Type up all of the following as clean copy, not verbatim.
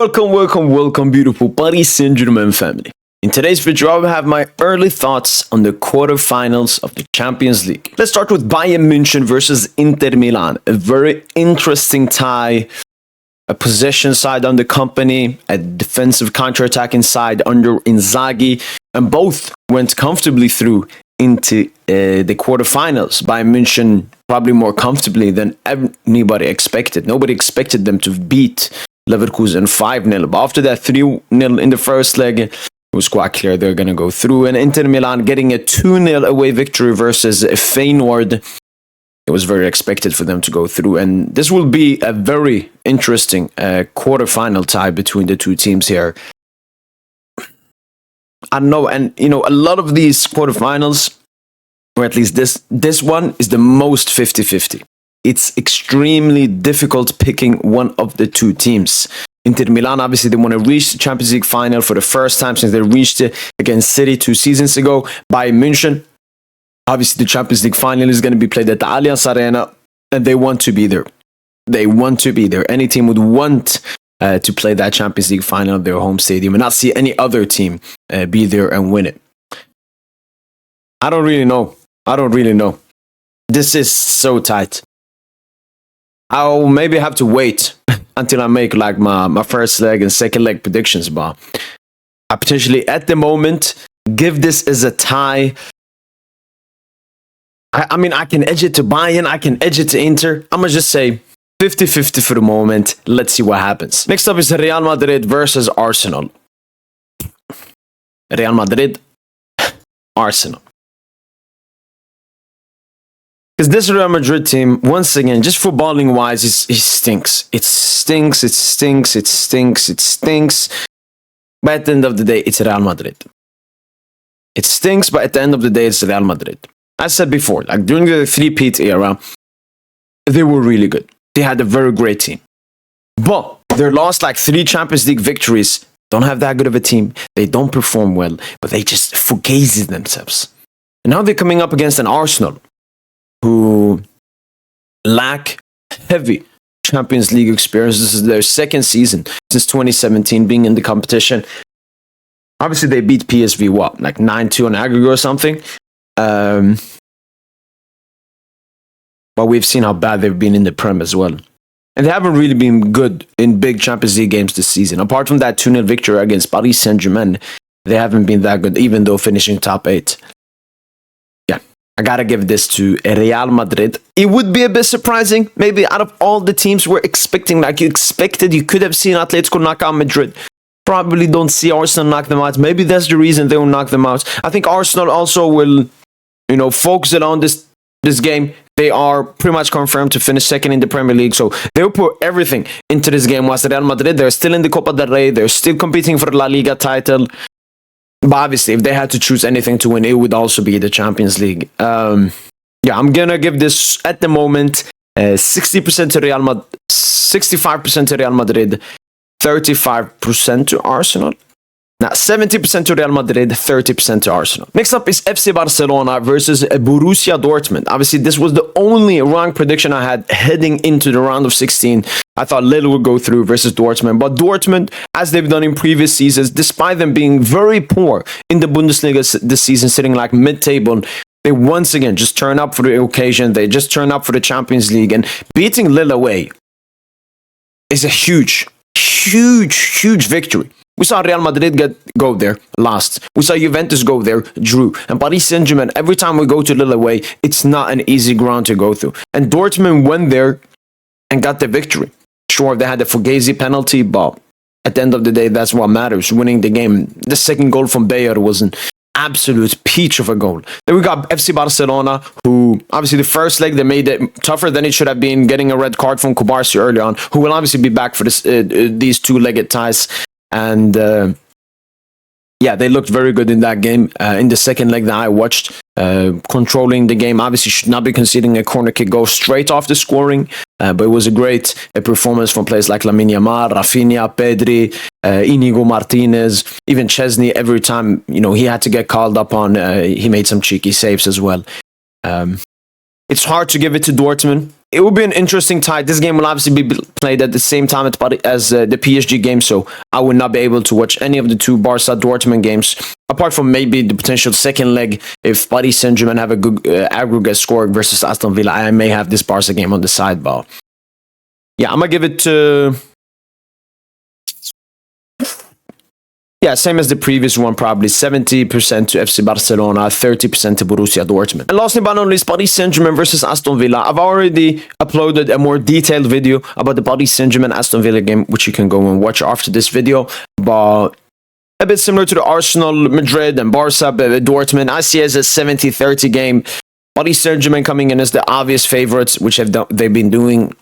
Welcome, beautiful Paris Saint-Germain family. In today's video, I will have my early thoughts on the quarterfinals of the Champions League. Let's start with Bayern München versus Inter Milan. A very interesting tie. A possession side under Company, a defensive counter-attacking side under Inzaghi, and both went comfortably through into the quarterfinals. Bayern München probably more comfortably than anybody expected. Nobody expected them to beat Leverkusen 5-0. But after that 3-0 in the first leg, it was quite clear they're going to go through. And Inter Milan getting a 2-0 away victory versus Feyenoord. It was very expected for them to go through. And this will be a very interesting quarterfinal tie between the two teams here. I know, and a lot of these quarterfinals, or at least this one, is the most 50-50. It's extremely difficult picking one of the two teams. Inter Milan, obviously, they want to reach the Champions League final for the first time since they reached it against City 2 seasons ago. Bayern München, obviously, the Champions League final is going to be played at the Allianz Arena, and they want to be there. They want to be there. Any team would want to play that Champions League final at their home stadium and not see any other team be there and win it. I don't really know. This is so tight. I'll maybe have to wait until I make like my first leg and second leg predictions, but I potentially at the moment give this as a tie. I mean, I can edge it to Bayern, I can edge it to Inter. I'm going to just say 50-50 for the moment. Let's see what happens. Next up is Real Madrid versus Arsenal. Real Madrid, Arsenal. Because this Real Madrid team, once again, just footballing wise, it stinks. It stinks. But at the end of the day, it's Real Madrid. It stinks, but at the end of the day, it's Real Madrid. I said before, like during the three-peat era, they were really good. They had a very great team. But they lost like 3 Champions League victories. Don't have that good of a team. They don't perform well, but they just fugazi themselves. And now they're coming up against an Arsenal who lack heavy Champions League experience. This is their second season since 2017 being in the competition. Obviously, they beat PSV, like 9-2 on aggregate or something. But we've seen how bad they've been in the Prem as well. And they haven't really been good in big Champions League games this season. Apart from that 2-0 victory against Paris Saint-Germain, they haven't been that good, even though finishing top 8. I gotta give this to Real Madrid. It would be a bit surprising. Maybe out of all the teams we're expecting, like you could have seen Atletico knock out Madrid. Probably don't see Arsenal knock them out. Maybe that's the reason they will knock them out. I think Arsenal also will, focus it on this game. They are pretty much confirmed to finish second in the Premier League. So they will put everything into this game. Whilst Real Madrid, they're still in the Copa del Rey. They're still competing for the La Liga title. But obviously, if they had to choose anything to win, it would also be the Champions League. I'm gonna give this at the moment 60% to Real Madrid, 65% to Real Madrid, 35% to Arsenal. Now, 70% to Real Madrid, 30% to Arsenal. Next up is FC Barcelona versus Borussia Dortmund. Obviously, this was the only wrong prediction I had heading into the round of 16. I thought Lille would go through versus Dortmund. But Dortmund, as they've done in previous seasons, despite them being very poor in the Bundesliga this season, sitting like mid-table, they once again just turn up for the occasion. They just turn up for the Champions League. And beating Lille away is a huge victory. We saw Real Madrid go there, lost. We saw Juventus go there, drew. And Paris Saint-Germain, every time we go to Lille away, it's not an easy ground to go through. And Dortmund went there and got the victory. Sure, they had the Fugazi penalty, but at the end of the day, that's what matters, winning the game. The second goal from Bayern was an absolute peach of a goal. Then we got FC Barcelona, who, obviously, the first leg, they made it tougher than it should have been, getting a red card from Kubarsi early on, who will obviously be back for these two-legged ties. And they looked very good in that game. In the second leg that I watched, controlling the game, obviously should not be conceding a corner kick goal straight off the scoring. But it was a great performance from players like Lamine Yamal, Rafinha, Pedri, Inigo Martinez, even Chesney. Every time he had to get called up on, he made some cheeky saves as well. It's hard to give it to Dortmund. it will be an interesting tie. This game will obviously be played at the same time as the PSG game, so I will not be able to watch any of the two Barca Dortmund games, apart from maybe the potential second leg. If Paris Saint-Germain have a good aggregate score versus Aston Villa, I may have this Barca game on the sidebar. Yeah, I'm gonna give it to... Yeah, same as the previous one, probably 70% to FC Barcelona, 30% to Borussia Dortmund. And lastly but not least, Paris Saint-Germain versus Aston Villa. I've already uploaded a more detailed video about the Paris Saint-Germain Aston Villa game, which you can go and watch after this video. But a bit similar to the Arsenal, Madrid, and Barca, Dortmund, I see it as a 70-30 game. Paris Saint-Germain coming in as the obvious favorites, which they've been doing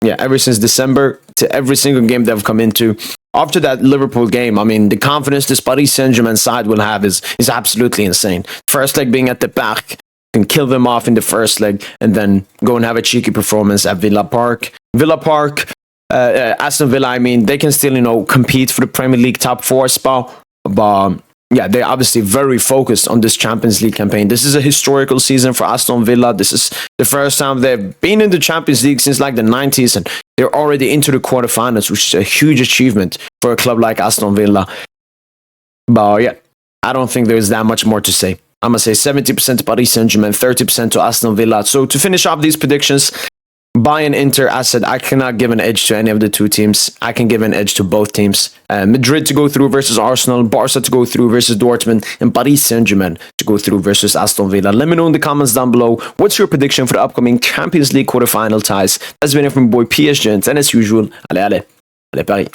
ever since December, to every single game they've come into. After that Liverpool game, I mean, the confidence this Paris Saint-Germain side will have is absolutely insane. First leg being at the back, can kill them off in the first leg, and then go and have a cheeky performance at Villa Park. Aston Villa, I mean, they can still, compete for the Premier League top 4 spot, but yeah, they're obviously very focused on this Champions League campaign. This is a historical season for Aston Villa. This is the first time they've been in the Champions League since like the 90s, and they're already into the quarterfinals, which is a huge achievement for a club like Aston Villa. But yeah, I don't think there's that much more to say. I'm going to say 70% to Paris Saint-Germain, 30% to Aston Villa. So to finish off these predictions, Bayern, Inter, I said I cannot give an edge to any of the two teams. I can give an edge to both teams. Madrid to go through versus Arsenal, Barca to go through versus Dortmund, and Paris Saint-Germain to go through versus Aston Villa. Let me know in the comments down below, what's your prediction for the upcoming Champions League quarterfinal ties? That's been it from boy PSGINT, and as usual, allez, Paris.